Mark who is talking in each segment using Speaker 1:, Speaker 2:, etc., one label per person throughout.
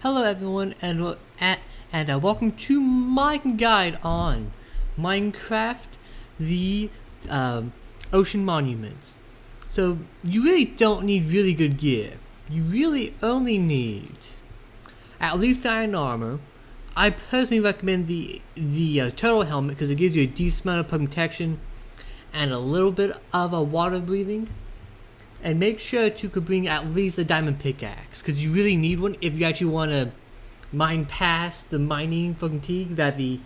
Speaker 1: Hello everyone and welcome to my guide on Minecraft, the Ocean Monuments. So you really don't need really good gear. You really only need at least iron armor. I personally recommend the turtle helmet because it gives you a decent amount of protection and a little bit of a water breathing. And make sure to bring at least a diamond pickaxe, because you really need one if you actually want to mine past the mining fatigue that the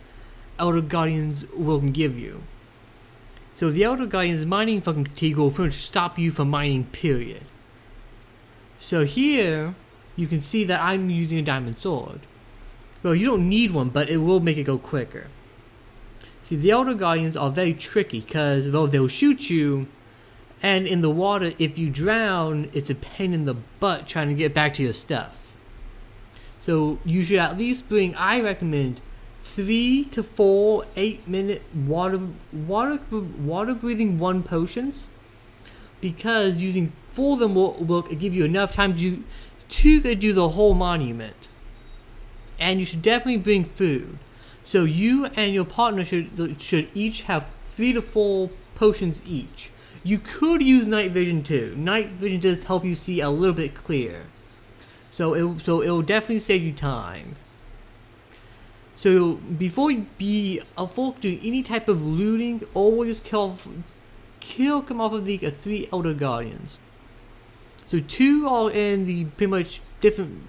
Speaker 1: Elder Guardians will give you. So the Elder Guardians mining fatigue will pretty much stop you from mining, period. So here, you can see that I'm using a diamond sword. Well, you don't need one, but it will make it go quicker. See, the Elder Guardians are very tricky, because well, they'll shoot you. And in the water, if you drown, it's a pain in the butt trying to get back to your stuff. So you should at least bring, I recommend, 3 to 4 8-minute water breathing 1 potions. Because using 4 of them will give you enough time to do the whole monument. And you should definitely bring food. So you and your partner should each have 3 to 4 potions each. You could use night vision too. Night vision does help you see a little bit clearer. So it'll definitely save you time. So before you do any type of looting, always come off of the 3 Elder Guardians. So 2 are in the pretty much different.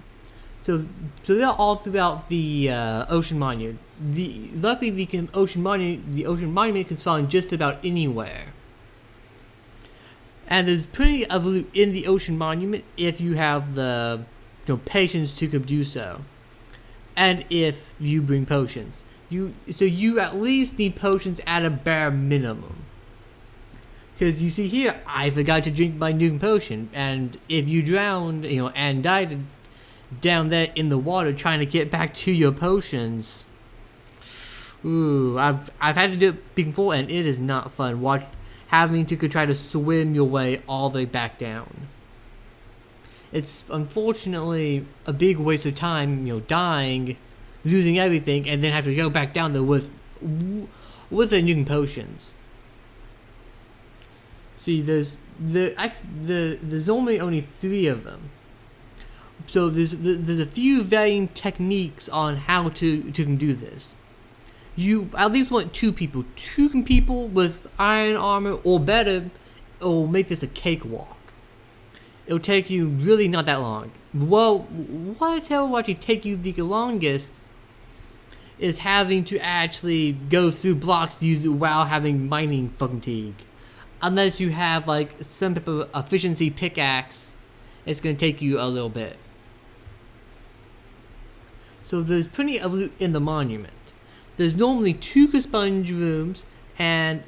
Speaker 1: So they're all throughout the Ocean Monument. Luckily the Ocean Monument can spawn just about anywhere. And there's plenty of loot in the Ocean Monument if you have the patience to do so. And if you bring potions. So you at least need potions at a bare minimum. Because you see here, I forgot to drink my new potion. And if you drowned, and died down there in the water trying to get back to your potions. Ooh, I've had to do it before and it is not fun. Having to try to swim your way all the way back down. It's unfortunately a big waste of time, dying, losing everything, and then have to go back down there with the new potions. See, there's only 3 of them. So there's a few varying techniques on how to do this. You at least want 2 people. 2 people with iron armor or better will make this a cakewalk. It'll take you really not that long. Well, what will actually take you the longest is having to actually go through blocks while having mining fatigue. Unless you have like some type of efficiency pickaxe, it's going to take you a little bit. So there's plenty of loot in the monument. There's normally 2 sponge rooms and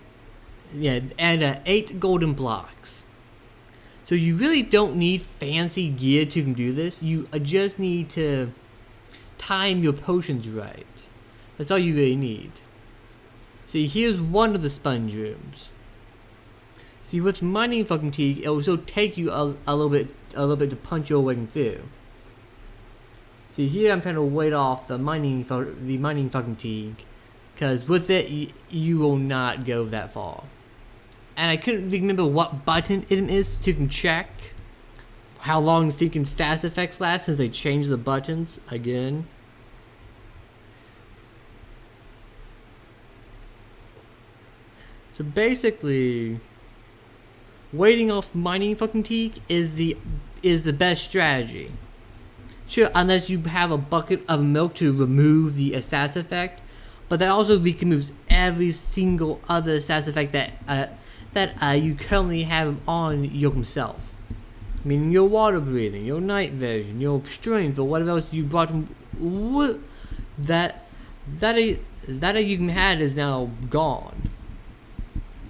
Speaker 1: 8 golden blocks. So you really don't need fancy gear to do this. You just need to time your potions right. That's all you really need. See, here's one of the sponge rooms. See, with mining fatigue, it will still take you a little bit to punch your way through. See, here I'm trying to wait off the mining fatigue, because with it you will not go that far. And I couldn't remember what button it is to check how long Seeking status effects last since they changed the buttons again. So basically, waiting off mining fatigue is the best strategy. Sure, unless you have a bucket of milk to remove the status effect, but that also removes every single other status effect that you currently have on yourself. Meaning your water breathing, your night vision, your strength, or whatever else you brought. That you had is now gone.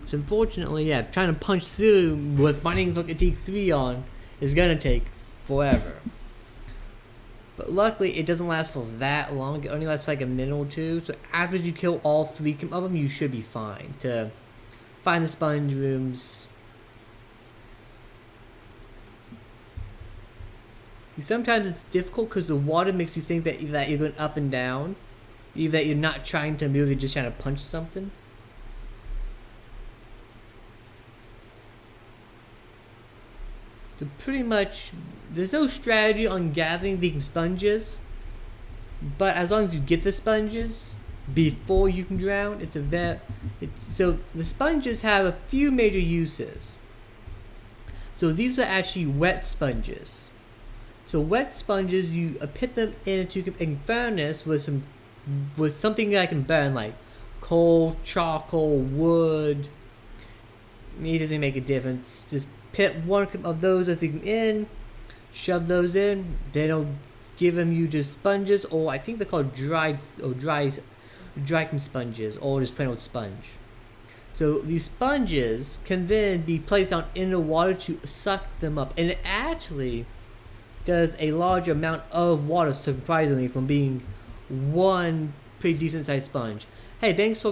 Speaker 1: So unfortunately, trying to punch through with mining fatigue 3 on is gonna take forever. But luckily, it doesn't last for that long. It only lasts for like a minute or 2. So after you kill all 3 of them, you should be fine to find the sponge rooms. See, sometimes it's difficult because the water makes you think that you're going up and down, that you're not trying to move, you're just trying to punch something. So pretty much, there's no strategy on gathering the sponges, but as long as you get the sponges before you can drown, so the sponges have a few major uses. So these are actually wet sponges. So wet sponges, you put them into a furnace with something that can burn, like coal, charcoal, wood. It doesn't make a difference. Just put one of those in, shove those in. Then it'll give them you just sponges, or I think they're called dry sponges, or just plain old sponge. So these sponges can then be placed down in the water to suck them up, and it actually does a large amount of water, surprisingly, from being one pretty decent sized sponge. Hey, thanks for